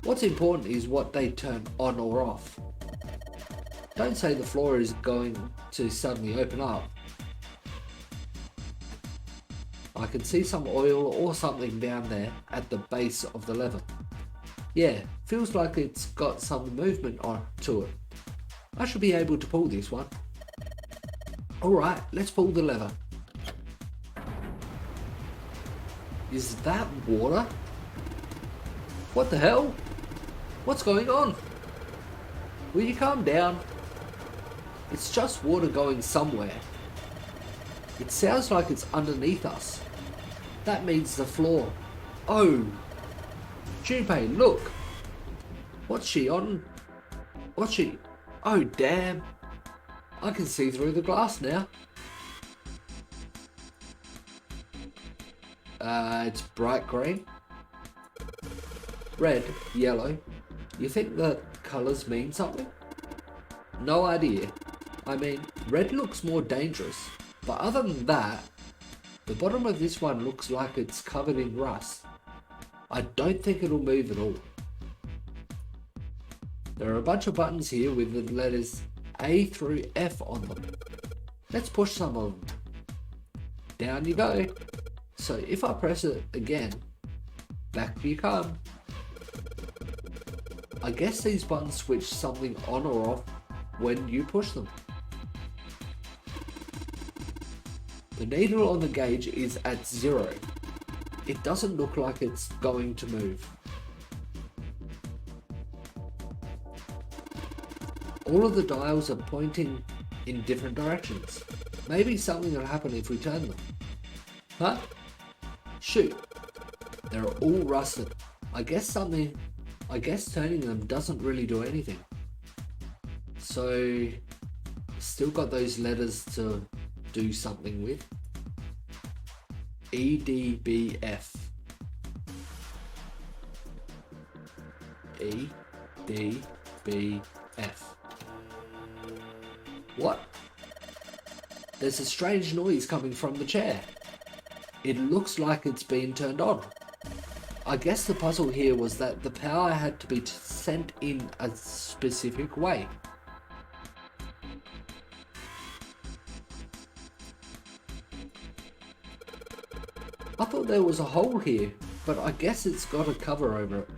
What's important is what they turn on or off. Don't say the floor is going to suddenly open up. I can see some oil or something down there at the base of the lever. Yeah, feels like it's got some movement to it. I should be able to pull this one. Alright, let's pull the lever. Is that water? What the hell? What's going on? Will you calm down? It's just water going somewhere. It sounds like it's underneath us. That means the floor. Oh! Junpei, look! What's she on? What's she? Oh damn! I can see through the glass now. It's bright green. Red, yellow. You think the colours mean something? No idea. I mean, red looks more dangerous. But other than that, the bottom of this one looks like it's covered in rust. I don't think it'll move at all. There are a bunch of buttons here with the letters A through F on them. Let's push some of them. Down you go. So if I press it again, back you come. I guess these buttons switch something on or off when you push them. The needle on the gauge is at 0. It doesn't look like it's going to move. All of the dials are pointing in different directions. Maybe something will happen if we turn them. Huh? Shoot. They're all rusted. I guess turning them doesn't really do anything. So, still got those letters to do something with. EDBF. EDBF. What? There's a strange noise coming from the chair. It looks like it's been turned on. I guess the puzzle here was that the power had to be sent in a specific way. I thought there was a hole here, but I guess it's got a cover over it.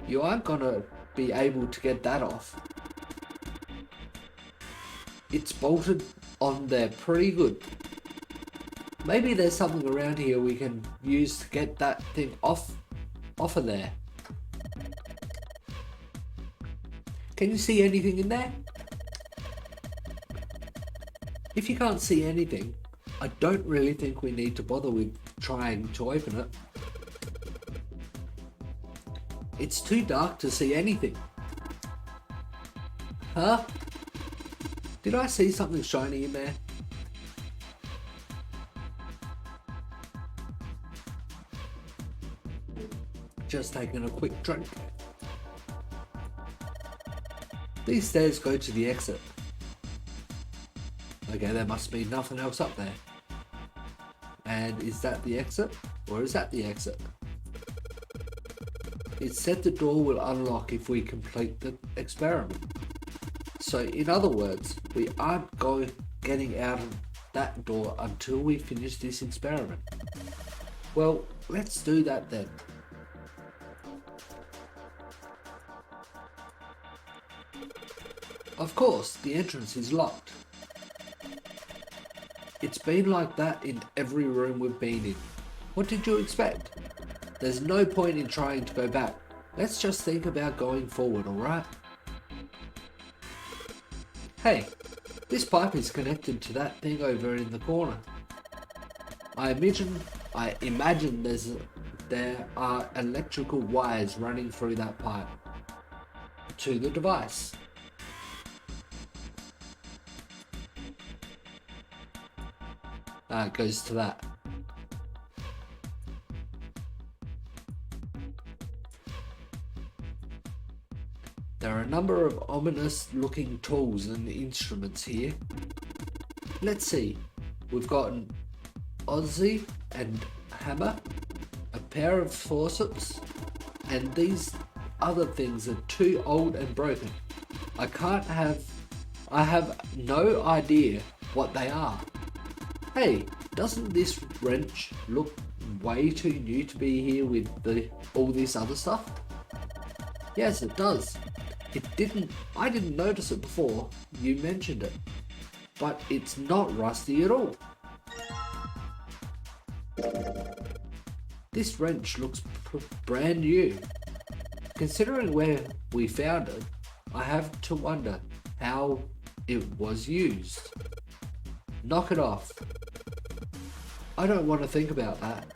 You aren't gonna be able to get that off. It's bolted on there pretty good. Maybe there's something around here we can use to get that thing off of there. Can you see anything in there? If you can't see anything, I don't really think we need to bother with trying to open it. It's too dark to see anything. Huh? Did I see something shiny in there? Just taking a quick drink. These stairs go to the exit. Okay, there must be nothing else up there. And is that the exit? Or is that the exit? It said the door will unlock if we complete the experiment. So in other words, we aren't getting out of that door until we finish this experiment. Well, let's do that then. Of course, the entrance is locked. It's been like that in every room we've been in. What did you expect? There's no point in trying to go back. Let's just think about going forward, alright? Hey, this pipe is connected to that thing over in the corner. I imagine there are electrical wires running through that pipe to the device. It goes to that. There are a number of ominous looking tools and instruments here. Let's see. We've got an Aussie and hammer, a pair of forceps, and these other things are too old and broken. I have no idea what they are. Hey, doesn't this wrench look way too new to be here with all this other stuff? Yes, it does. I didn't notice it before you mentioned it, but it's not rusty at all. This wrench looks brand new. Considering where we found it, I have to wonder how it was used. Knock it off. I don't want to think about that.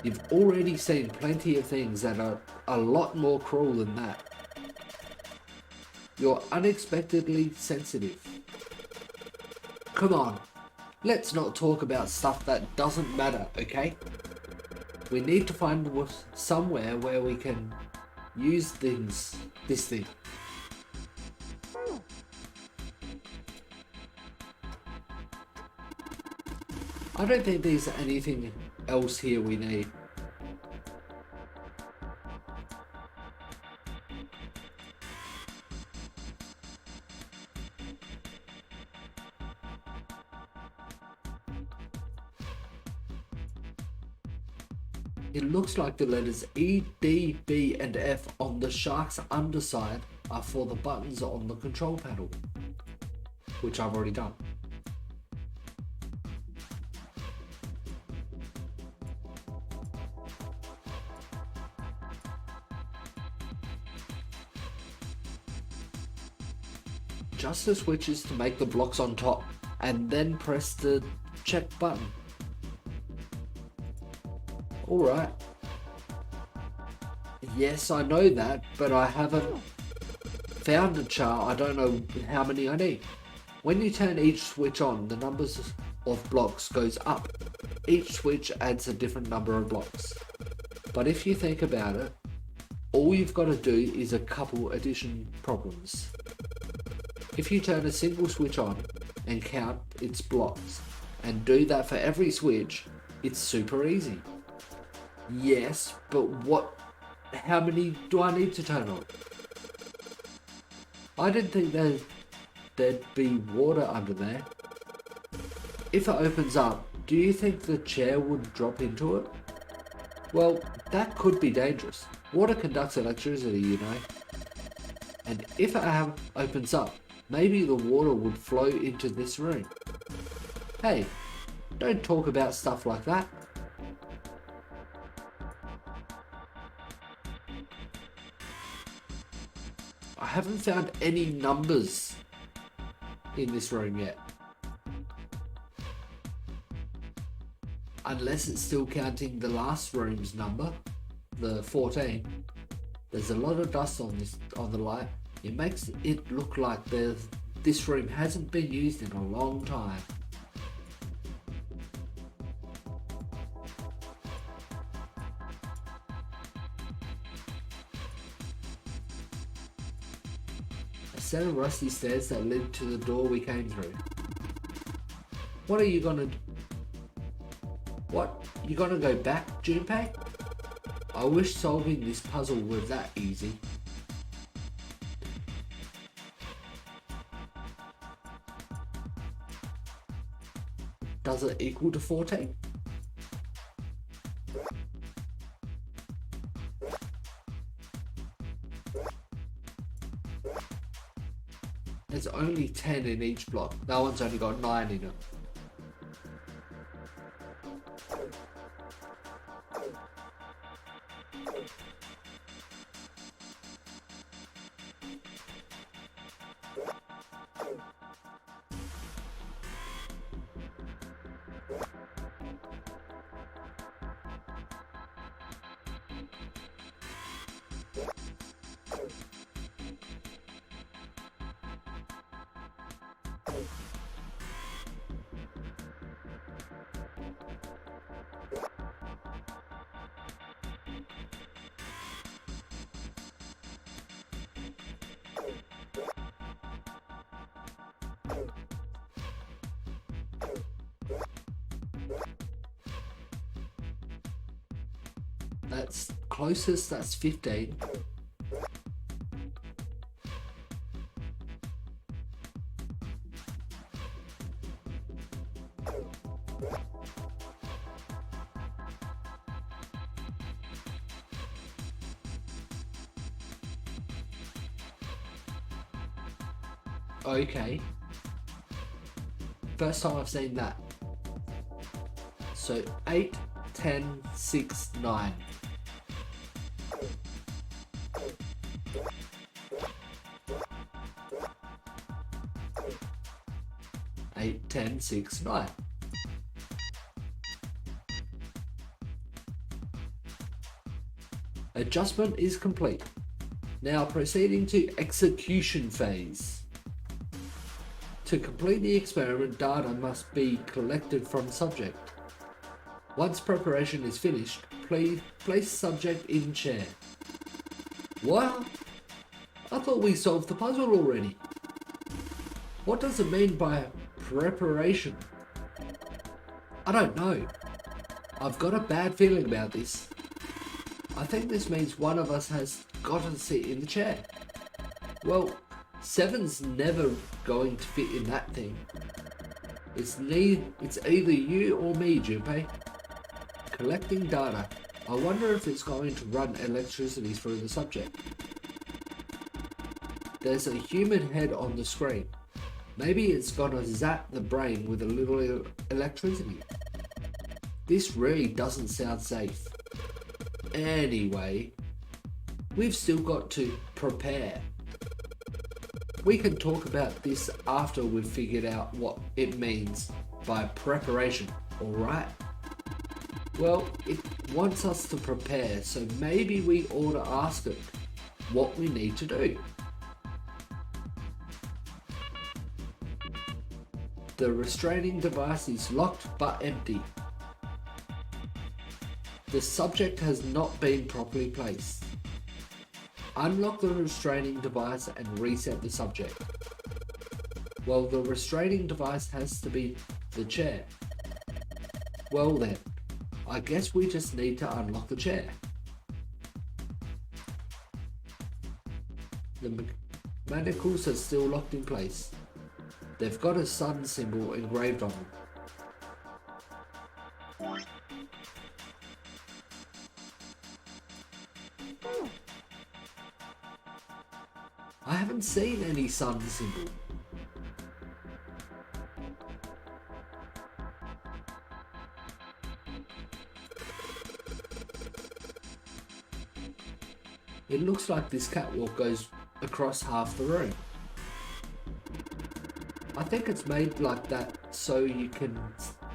You've already seen plenty of things that are a lot more cruel than that. You're unexpectedly sensitive. Come on, let's not talk about stuff that doesn't matter, okay? We need to find somewhere where we can use this thing. I don't think there's anything else here we need. It looks like the letters E, D, B and F on the shark's underside are for the buttons on the control panel, which I've already done. Just the switches to make the blocks on top, and then press the check button. Alright. Yes, I know that, but I haven't found a chart. I don't know how many I need. When you turn each switch on, the numbers of blocks goes up. Each switch adds a different number of blocks. But if you think about it, all you've got to do is a couple addition problems. If you turn a single switch on and count its blocks, and do that for every switch, it's super easy. Yes, but how many do I need to turn on? I didn't think there'd be water under there. If it opens up, do you think the chair would drop into it? Well, that could be dangerous. Water conducts electricity, you know. And if it opens up, maybe the water would flow into this room. Hey, don't talk about stuff like that. I haven't found any numbers in this room yet. Unless it's still counting the last room's number, the 14. There's a lot of dust on the light. It makes it look like this room hasn't been used in a long time. A set of rusty stairs that led to the door we came through. What are you gonna do? What? You gonna go back, Junpei? I wish solving this puzzle were that easy. Does it equal to 14? There's only 10 in each block. That one's only got 9 in it. That's closest, that's 15. Okay. First time I've seen that. So 8, 10, 6, 9. 8, 10, 6, 9. Adjustment is complete. Now proceeding to execution phase. To complete the experiment, data must be collected from subject. Once preparation is finished, please place subject in chair. What? I thought we solved the puzzle already. What does it mean by preparation? I don't know. I've got a bad feeling about this. I think this means one of us has got to sit in the chair. Well, 7's never going to fit in that thing. It's either you or me, Junpei. Collecting data. I wonder if it's going to run electricity through the subject. There's a human head on the screen. Maybe it's gonna zap the brain with a little electricity. This really doesn't sound safe. Anyway, we've still got to prepare. We can talk about this after we've figured out what it means by preparation, alright? Well, it wants us to prepare, so maybe we ought to ask it what we need to do. The restraining device is locked but empty. The subject has not been properly placed. Unlock the restraining device and reset the subject. Well, the restraining device has to be the chair. Well then, I guess we just need to unlock the chair. The manacles are still locked in place. They've got a sun symbol engraved on them. I haven't seen any sun symbol. It looks like this catwalk goes across half the room. I think it's made like that so you can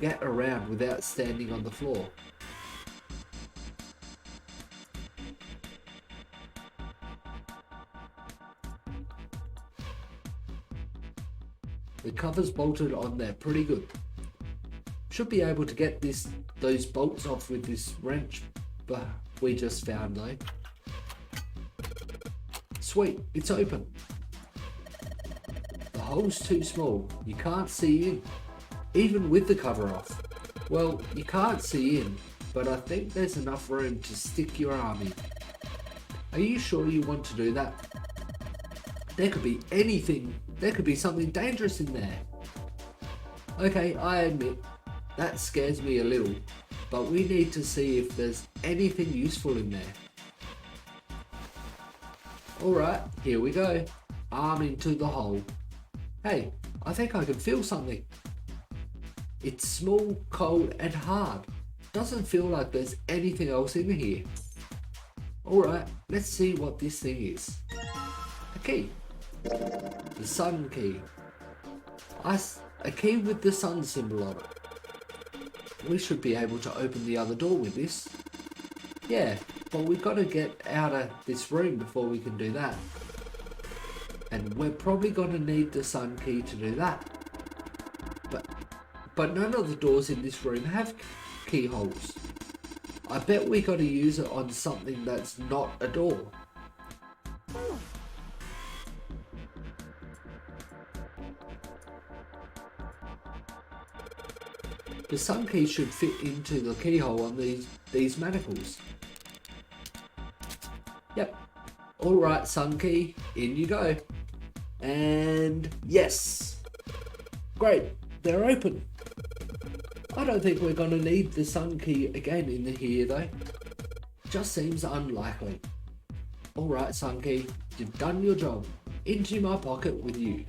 get around without standing on the floor. The cover's bolted on there pretty good. Should be able to get those bolts off with this wrench, but we just found though. Sweet, it's open. The hole's too small, you can't see in, even with the cover off. Well, you can't see in, but I think there's enough room to stick your arm in. Are you sure you want to do that? There could be anything, there could be something dangerous in there. Okay, I admit, that scares me a little, but we need to see if there's anything useful in there. Alright, here we go. Arm into the hole. Hey, I think I can feel something. It's small, cold and hard. Doesn't feel like there's anything else in here. Alright, let's see what this thing is. A key. The sun key. A key with the sun symbol on it. We should be able to open the other door with this. Yeah, but we've got to get out of this room before we can do that. And we're probably going to need the sun key to do that. But none of the doors in this room have keyholes. I bet we got to use it on something that's not a door. The sun key should fit into the keyhole on these manacles. Yep. Alright, Sun Key, in you go. And yes. Great, they're open. I don't think we're going to need the Sun Key again in here though. Just seems unlikely. Alright, Sun Key, you've done your job. Into my pocket with you.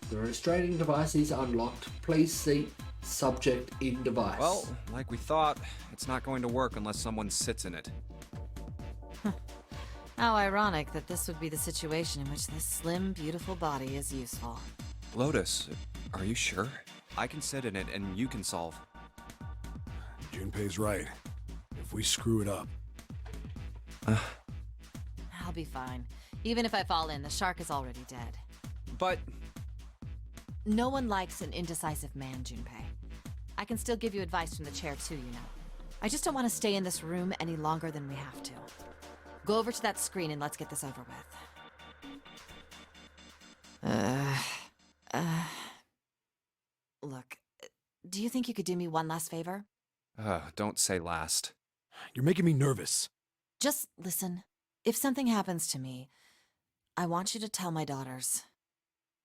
The restraining device is unlocked. Please see subject in device. Well, like we thought, it's not going to work unless someone sits in it. How ironic that this would be the situation in which this slim, beautiful body is useful. Lotus, are you sure? I can sit in it and you can solve. Junpei's right. If we screw it up... I'll be fine. Even if I fall in, the shark is already dead. But... No one likes an indecisive man, Junpei. I can still give you advice from the chair too, you know. I just don't want to stay in this room any longer than we have to. Go over to that screen and let's get this over with. Look, do you think you could do me one last favor? don't say last. You're making me nervous. Just listen. If something happens to me, I want you to tell my daughters.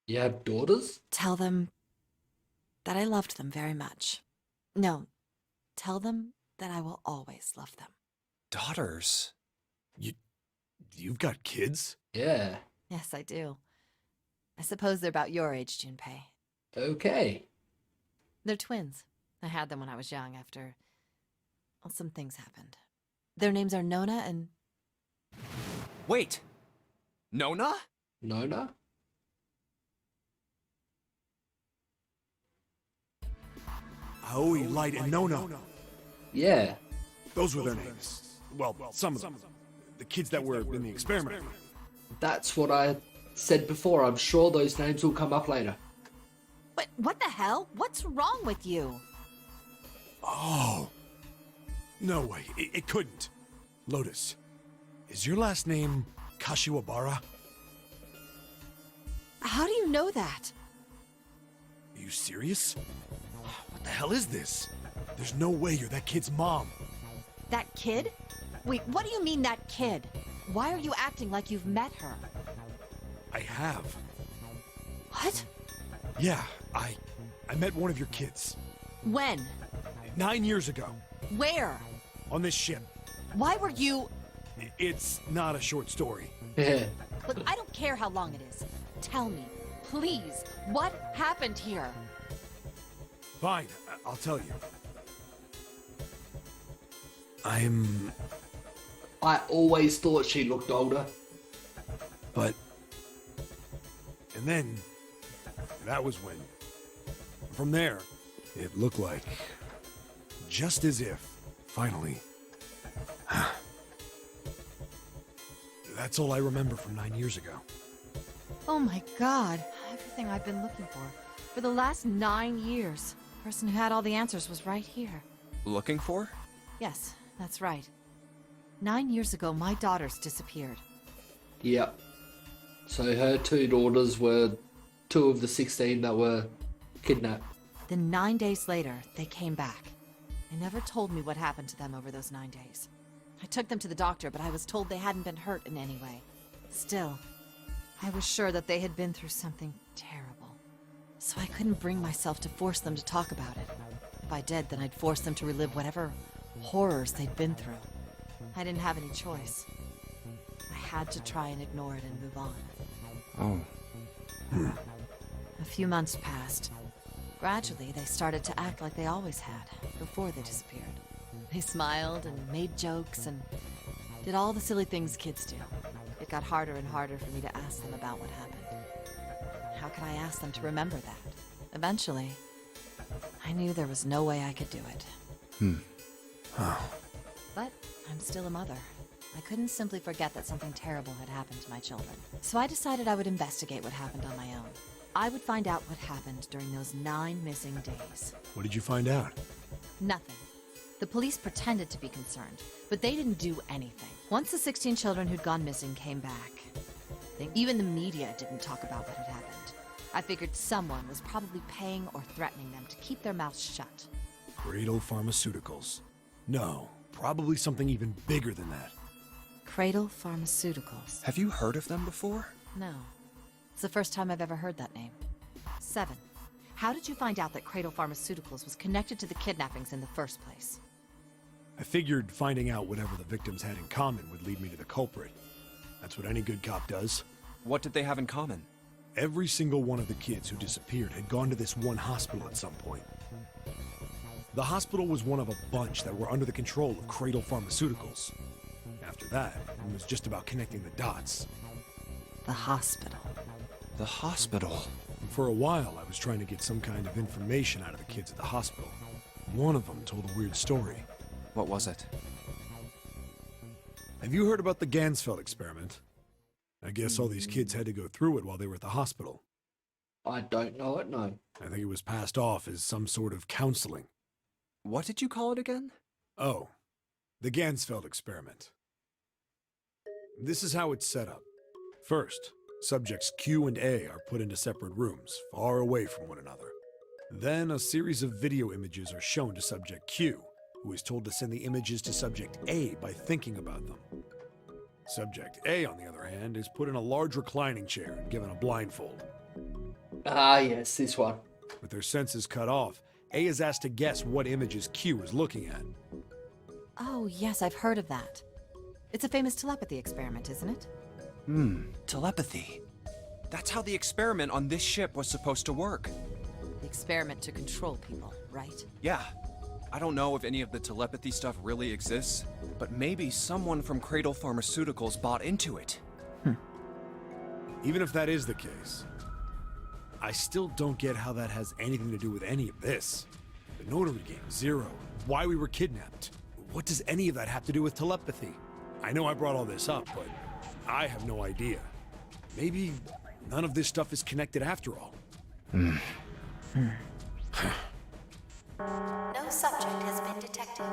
You have daughters? Tell them that I loved them very much. No, tell them that I will always love them. Daughters? You've got kids? Yeah. Yes, I do. I suppose they're about your age, Junpei. Okay. They're twins. I had them when I was young after... well, some things happened. Their names are Nona and... Wait! Nona? Nona? Aoi, Light, and Nona. Yeah. Those were their names. Well, some of them. The kids that were in the experiment. That's what I said before. I'm sure those names will come up later. What the hell? What's wrong with you? Oh. No way. It couldn't. Lotus, is your last name Kashiwabara? How do you know that? Are you serious? What the hell is this? There's no way you're that kid's mom. That kid? Wait, what do you mean, that kid? Why are you acting like you've met her? I have. What? Yeah, I met one of your kids. When? 9 years ago. Where? On this ship. Why were you... It's not a short story. Yeah. Look, I don't care how long it is. Tell me, please, what happened here? Fine, I'll tell you. I always thought she looked older. But... and then... that was when... from there, it looked like... just as if, finally... That's all I remember from 9 years ago. Oh my god, everything I've been looking for. For the last 9 years. The person who had all the answers was right here. Looking for? Yes, that's right. 9 years ago, my daughters disappeared. Yep. So her two daughters were two of the 16 that were kidnapped. Then 9 days later, they came back. They never told me what happened to them over those 9 days. I took them to the doctor, but I was told they hadn't been hurt in any way. Still, I was sure that they had been through something terrible. So I couldn't bring myself to force them to talk about it. If I did, then I'd force them to relive whatever horrors they'd been through. I didn't have any choice. I had to try and ignore it and move on. Oh. A few months passed. Gradually, they started to act like they always had, before they disappeared. They smiled and made jokes and did all the silly things kids do. It got harder and harder for me to ask them about what happened. How could I ask them to remember that? Eventually, I knew there was no way I could do it. But I'm still a mother. I couldn't simply forget that something terrible had happened to my children. So I decided I would investigate what happened on my own. I would find out what happened during those 9 missing days. What did you find out? Nothing. The police pretended to be concerned, but they didn't do anything. Once the 16 children who'd gone missing came back, even the media didn't talk about what had happened. I figured someone was probably paying or threatening them to keep their mouths shut. Cradle Pharmaceuticals. No, probably something even bigger than that. Cradle Pharmaceuticals. Have you heard of them before? No. It's the first time I've ever heard that name. 7. How did you find out that Cradle Pharmaceuticals was connected to the kidnappings in the first place? I figured finding out whatever the victims had in common would lead me to the culprit. That's what any good cop does. What did they have in common? Every single one of the kids who disappeared had gone to this one hospital at some point. The hospital was one of a bunch that were under the control of Cradle Pharmaceuticals. After that, it was just about connecting the dots. The hospital. The hospital. And for a while, I was trying to get some kind of information out of the kids at the hospital. One of them told a weird story. What was it? Have you heard about the Gansfeld experiment? I guess all these kids had to go through it while they were at the hospital. I don't know it, no. I think it was passed off as some sort of counseling. What did you call it again? Oh, the Gansfeld experiment. This is how it's set up. First, subjects Q and A are put into separate rooms, far away from one another. Then a series of video images are shown to subject Q, who is told to send the images to subject A by thinking about them. Subject A, on the other hand, is put in a large reclining chair and given a blindfold. Ah, yes, this one. With their senses cut off, A is asked to guess what images Q is looking at. Oh, yes, I've heard of that. It's a famous telepathy experiment, isn't it? Telepathy. That's how the experiment on this ship was supposed to work. The experiment to control people, right? Yeah. I don't know if any of the telepathy stuff really exists, but maybe someone from Cradle Pharmaceuticals bought into it. Even if that is the case, I still don't get how that has anything to do with any of this. The Nonary Games, Zero, why we were kidnapped. What does any of that have to do with telepathy? I know I brought all this up, but I have no idea. Maybe none of this stuff is connected after all. No subject has been detected.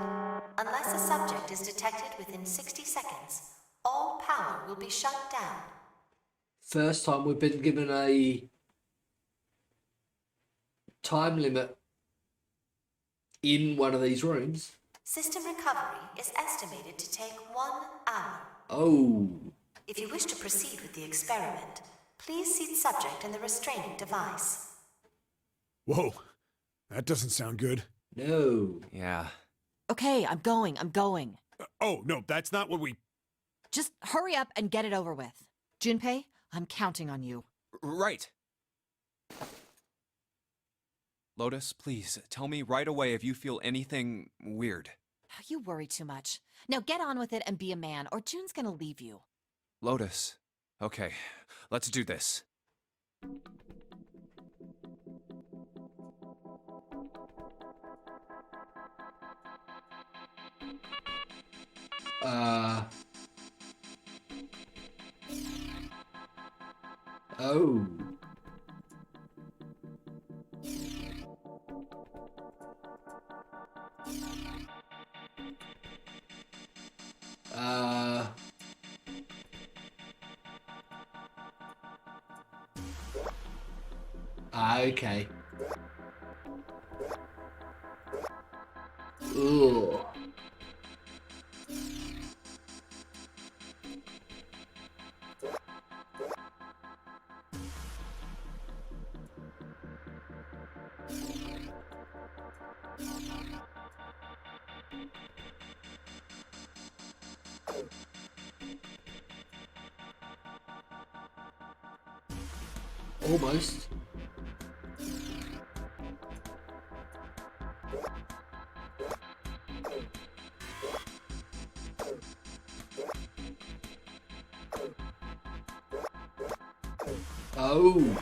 Unless a subject is detected within 60 seconds, all power will be shut down. First time we've been given a time limit in one of these rooms. System recovery is estimated to take 1 hour. Oh. If you wish to proceed with the experiment, please seat subject in the restraining device. Whoa, that doesn't sound good. No. Yeah. Okay, I'm going. Oh, no, that's not what we... Just hurry up and get it over with. Junpei, I'm counting on you. Right. Lotus, please, tell me right away if you feel anything weird. You worry too much. Now get on with it and be a man, or June's gonna leave you. Lotus. Okay, let's do this. Oh. Okay. Ugh. Almost. Oh.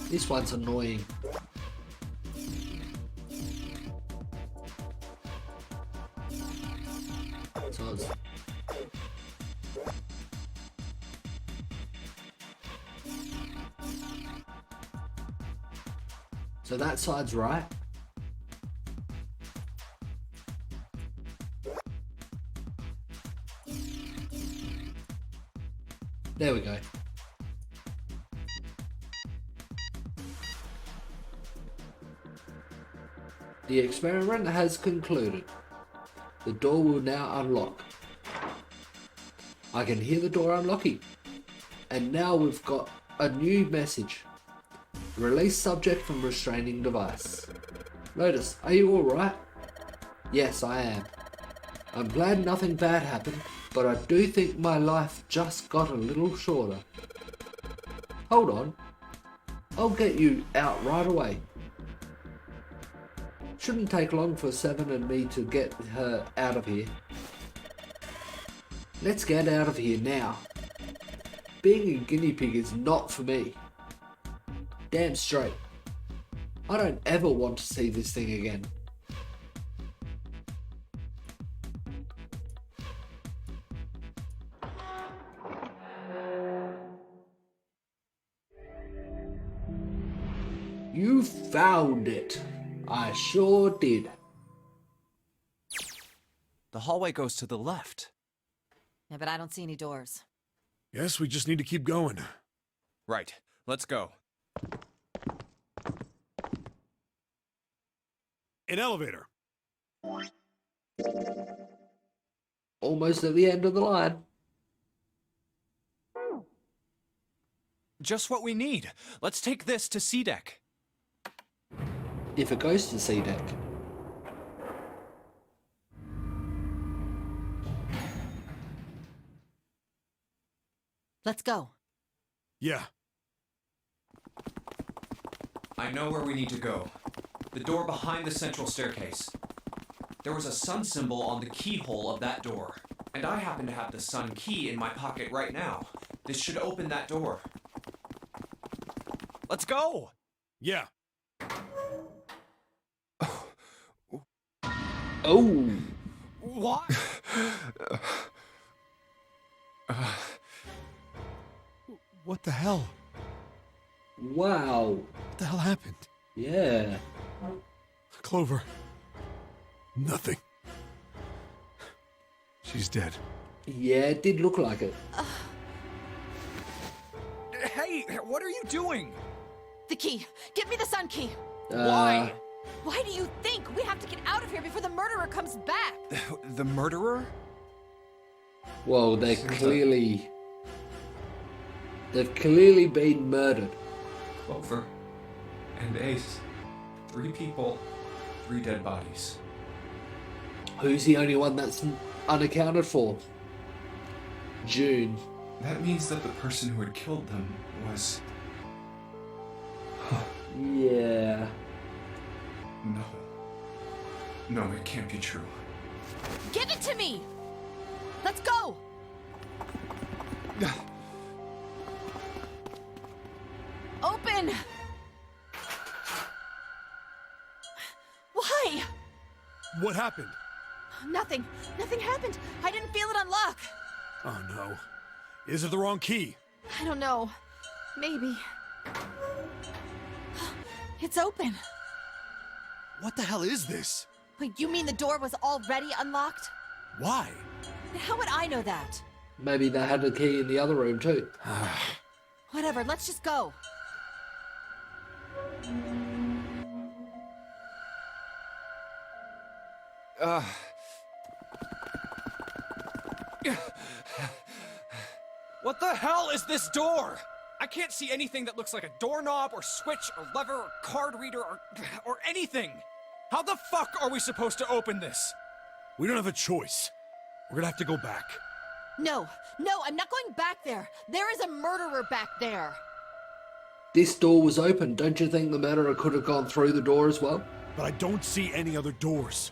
This one's annoying. So that side's right. There we go. The experiment has concluded. The door will now unlock. I can hear the door unlocking. And now we've got a new message. Release subject from restraining device. Lotus, are you alright? Yes, I am. I'm glad nothing bad happened, but I do think my life just got a little shorter. Hold on. I'll get you out right away. Shouldn't take long for Seven and me to get her out of here. Let's get out of here now. Being a guinea pig is not for me. Damn straight. I don't ever want to see this thing again. You found it. I sure did. The hallway goes to the left. Yeah, but I don't see any doors. Guess we just need to keep going. Right, let's go. An elevator. Almost at the end of the line. Just what we need. Let's take this to C deck. If it goes to C deck. Let's go. Yeah. I know where we need to go. The door behind the central staircase. There was a sun symbol on the keyhole of that door. And I happen to have the sun key in my pocket right now. This should open that door. Let's go! Yeah. Oh! What? What the hell? Wow. What the hell happened? Yeah. Clover. Nothing. She's dead. Yeah, it did look like it. Hey, what are you doing? The key. Give me the sun key. Why? Why do you think we have to get out of here before the murderer comes back? The murderer? Well, they've clearly been murdered. Clover and Ace. 3 people, 3 dead bodies. Who's the only one that's unaccounted for? June. That means that the person who had killed them was... Yeah. No. No, it can't be true. Give it to me! Let's go! Open! Why? What happened? Nothing. Nothing happened. I didn't feel it unlock. Oh no. Is it the wrong key? I don't know. Maybe. It's open. What the hell is this? Wait, you mean the door was already unlocked? Why? How would I know that? Maybe they had a key in the other room too. Whatever, let's just go. What the hell is this door? I can't see anything that looks like a doorknob or switch or lever or card reader or anything. How the fuck are we supposed to open this? We don't have a choice. We're gonna have to go back. No, I'm not going back there. There is a murderer back there. This door was open. Don't you think the murderer could have gone through the door as well? But I don't see any other doors.